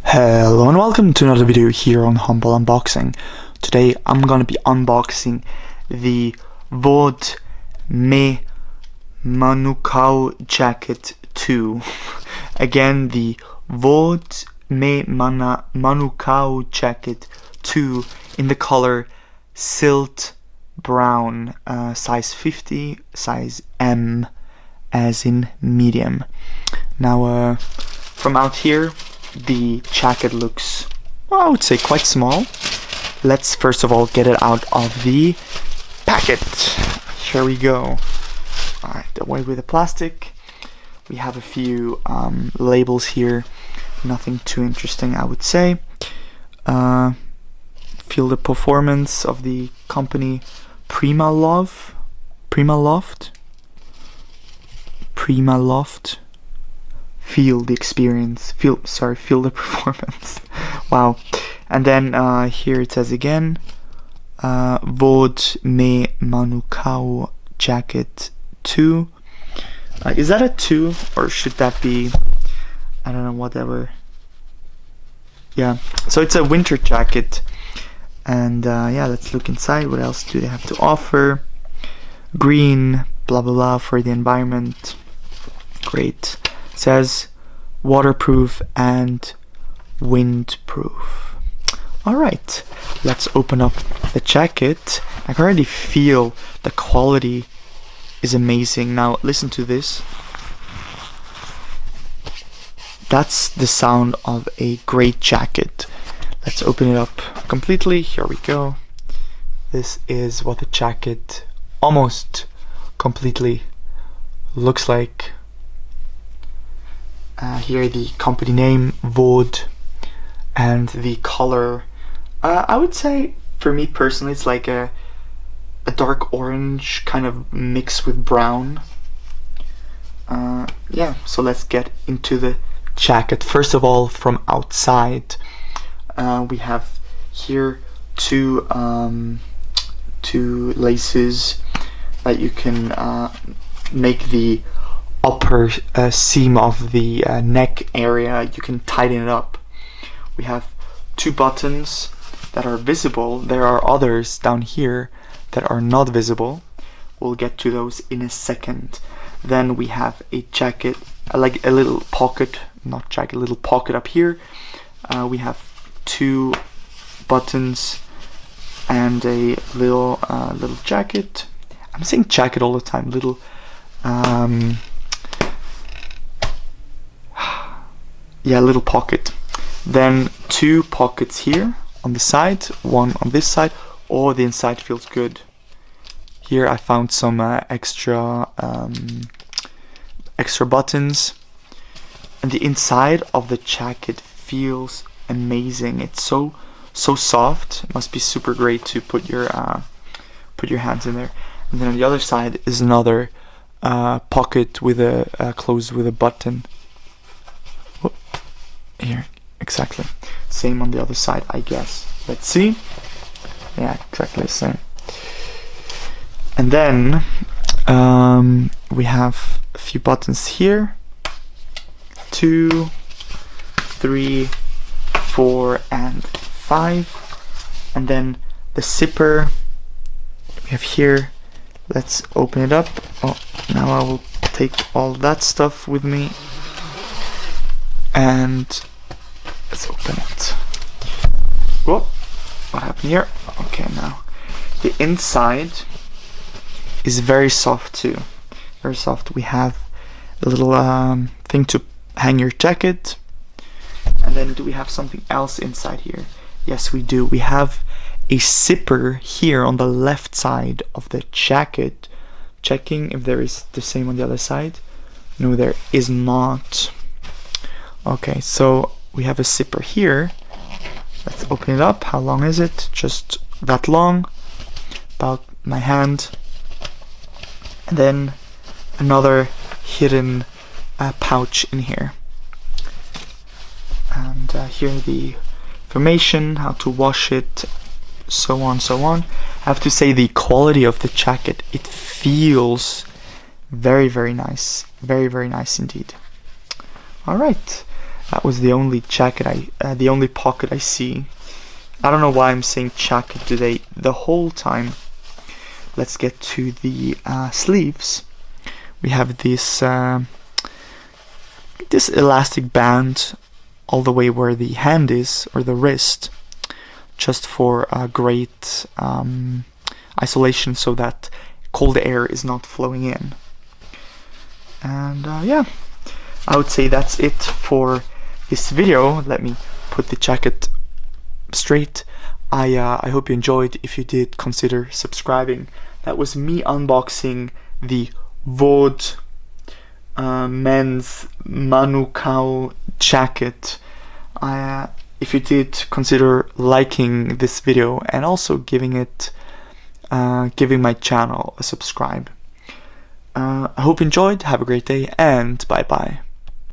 Hello and welcome to another video here on Humble Unboxing. Today I'm gonna be unboxing the Vaude Manukau Jacket 2. Again, the Vaude Manukau Jacket 2 in the color silt brown, size 50, size M as in medium. Now from out here, the jacket looks, well, I would say quite small. Let's first of all get it out of the packet. Here we go. Alright, away with the plastic. We have a few labels here. Nothing too interesting, I would say. Feel the performance of the company Primaloft. Feel the experience, feel the performance. Wow. And then here it says again, Vaude Manukau Jacket 2. Is that a 2 or should that be, I don't know, whatever. Yeah, so it's a winter jacket. And yeah, let's look inside. What else do they have to offer? Green, blah blah blah, for the environment. Great. Says waterproof and windproof. Alright, let's open up the jacket. I can already feel the quality is amazing. Now listen to this. That's the sound of a great jacket. Let's open it up completely. Here we go. This is what the jacket almost completely looks like. Here the company name, Vaude, and the color, I would say for me personally it's like a dark orange kind of mix with brown. Yeah, so let's get into the jacket. First of all, from outside, we have here two laces that you can make the upper seam of the neck area, you can tighten it up. We have two buttons that are visible. There are others down here that are not visible. We'll get to those in a second. Then we have a jacket, like a little pocket, not jacket, a little pocket up here. We have two buttons and a little little jacket. I'm saying jacket all the time. Little yeah, little pocket. Then two pockets here on the side, one on this side. Oh, the inside feels good. Here I found some extra buttons, and the inside of the jacket feels amazing. It's so soft. It must be super great to put your hands in there. And then on the other side is another pocket with a closed with a button. Here, exactly same on the other side, I guess. Let's see. Yeah, exactly the same. And then we have a few buttons here. 2, 3, 4, and 5. And then the zipper we have here. Let's open it up. Oh, now I will take all that stuff with me. And let's open it. Whoa, what happened here? Okay, now the inside is very soft too. Very soft. We have a little thing to hang your jacket. And then do we have something else inside here? Yes, we do. We have a zipper here on the left side of the jacket. Checking if there is the same on the other side. No, there is not. Okay, so we have a zipper here. Let's open it up. How long is it? Just that long, about my hand. And then another hidden pouch in here. And here the information, how to wash it, so on, so on. I have to say the quality of the jacket, it feels very, very nice. Very, very nice indeed. Alright. That was the only jacket the only pocket I see. I don't know why I'm saying jacket today the whole time. Let's get to the sleeves. We have this this elastic band all the way where the hand is, or the wrist, just for great isolation so that cold air is not flowing in. And yeah, I would say that's it for this video. Let me put the jacket straight. I hope you enjoyed. If you did, consider subscribing. That was me unboxing the Vaude men's Manukau jacket. If you did, consider liking this video and also giving my channel a subscribe. I hope you enjoyed. Have a great day, and bye bye.